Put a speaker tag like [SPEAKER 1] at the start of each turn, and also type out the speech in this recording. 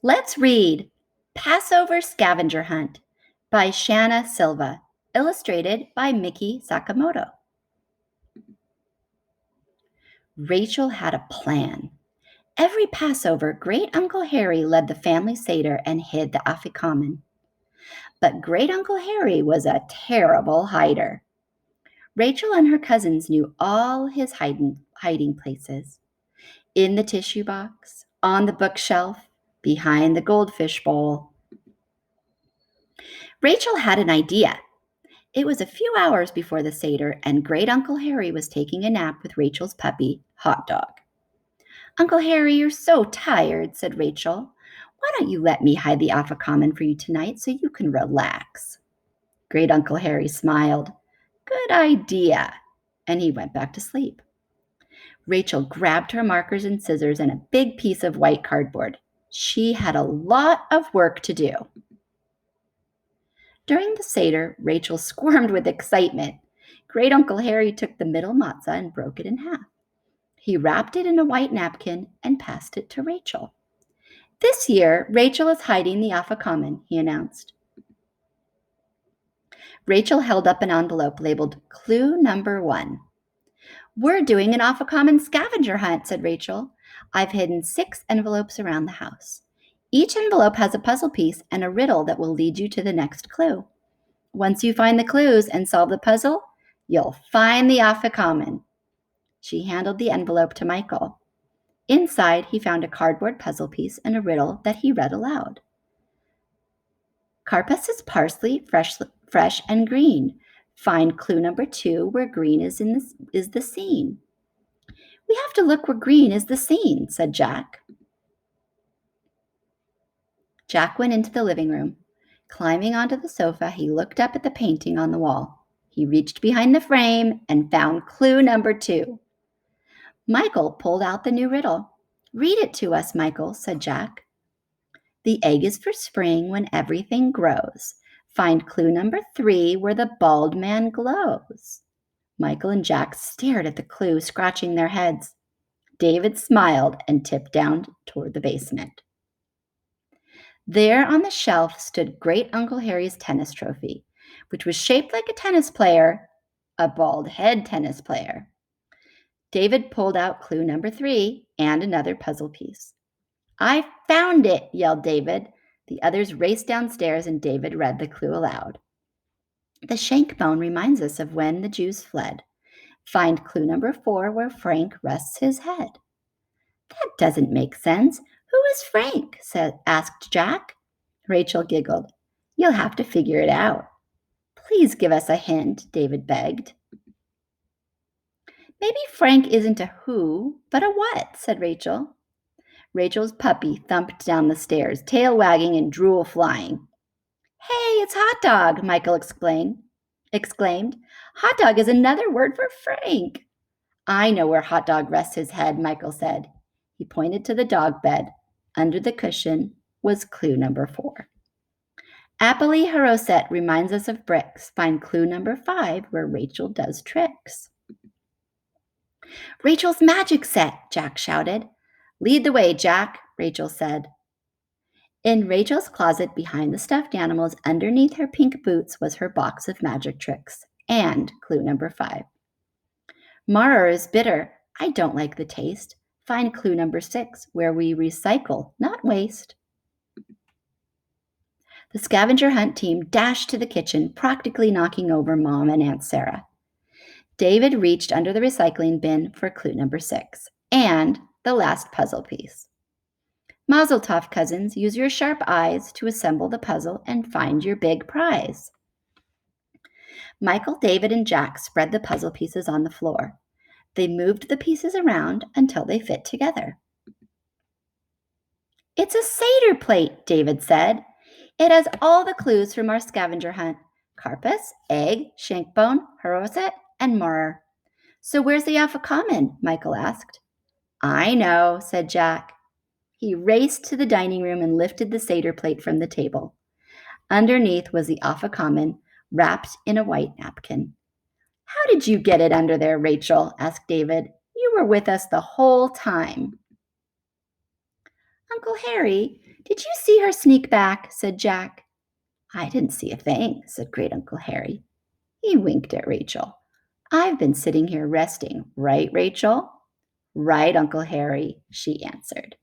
[SPEAKER 1] Let's read Passover Scavenger Hunt by Shanna Silva, illustrated by Miki Sakamoto. Rachel had a plan. Every Passover, Great Uncle Harry led the family Seder and hid the Afikomen. But Great Uncle Harry was a terrible hider. Rachel and her cousins knew all his hiding places. In the tissue box, on the bookshelf, behind the goldfish bowl. Rachel had an idea. It was a few hours before the Seder, and Great Uncle Harry was taking a nap with Rachel's puppy, Hot Dog. "Uncle Harry, you're so tired," said Rachel. "Why don't you let me hide the Afikomen for you tonight so you can relax?" Great Uncle Harry smiled. "Good idea," and he went back to sleep. Rachel grabbed her markers and scissors and a big piece of white cardboard. She had a lot of work to do. During the Seder, Rachel squirmed with excitement. Great Uncle Harry took the middle matzah and broke it in half. He wrapped it in a white napkin and passed it to Rachel. "This year, Rachel is hiding the Afikomen," he announced. Rachel held up an envelope labeled Clue Number 1. "We're doing an Afikomen scavenger hunt," said Rachel. "I've hidden 6 envelopes around the house. Each envelope has a puzzle piece and a riddle that will lead you to the next clue. Once you find the clues and solve the puzzle, you'll find the Afikomen." She handed the envelope to Michael. Inside, he found a cardboard puzzle piece and a riddle that he read aloud. "Carpus is parsley, fresh and green. Find clue number 2 where green is the scene." "We have to look where green is the scene," said Jack. Jack went into the living room. Climbing onto the sofa, he looked up at the painting on the wall. He reached behind the frame and found clue number 2. Michael pulled out the new riddle. "Read it to us, Michael," said Jack. "The egg is for spring when everything grows. Find clue number 3 where the bald man glows." Michael and Jack stared at the clue, scratching their heads. David smiled and tipped down toward the basement. There on the shelf stood Great Uncle Harry's tennis trophy, which was shaped like a tennis player, a bald head tennis player. David pulled out clue number 3 and another puzzle piece. "I found it," yelled David. The others raced downstairs and David read the clue aloud. "The shank bone reminds us of when the Jews fled. Find clue number 4 where Frank rests his head." "That doesn't make sense. Who is Frank?" asked Jack. Rachel giggled. "You'll have to figure it out." "Please give us a hint," David begged. "Maybe Frank isn't a who, but a what," said Rachel. Rachel's puppy thumped down the stairs, tail wagging and drool flying. "Hey, it's Hot Dog," Michael exclaimed. "Hot Dog is another word for Frank." "I know where Hot Dog rests his head," Michael said. He pointed to the dog bed. Under the cushion was clue number 4. "Apolly Haroset reminds us of bricks. Find clue number 5 where Rachel does tricks." "Rachel's magic set," Jack shouted. "Lead the way, Jack," Rachel said. In Rachel's closet behind the stuffed animals, underneath her pink boots, was her box of magic tricks and clue number 5. "Maror is bitter. I don't like the taste. Find clue number 6, where we recycle, not waste." The scavenger hunt team dashed to the kitchen, practically knocking over Mom and Aunt Sarah. David reached under the recycling bin for clue number 6 and the last puzzle piece. Mazel tov, cousins. Use your sharp eyes to assemble the puzzle and find your big prize. Michael, David, and Jack spread the puzzle pieces on the floor. They moved the pieces around until they fit together. "It's a Seder plate," David said. "It has all the clues from our scavenger hunt: carpus, egg, shankbone, haroset, and maror." "So where's the Afikomen?" Michael asked. "I know," said Jack. He raced to the dining room and lifted the Seder plate from the table. Underneath was the Afikomen, wrapped in a white napkin. "How did you get it under there, Rachel?" asked David. "You were with us the whole time." Uncle Harry, did you see her sneak back? Said Jack. I didn't see a thing, said Great Uncle Harry. He winked at Rachel. I've been sitting here resting, right, Rachel? Right, Uncle Harry, she answered.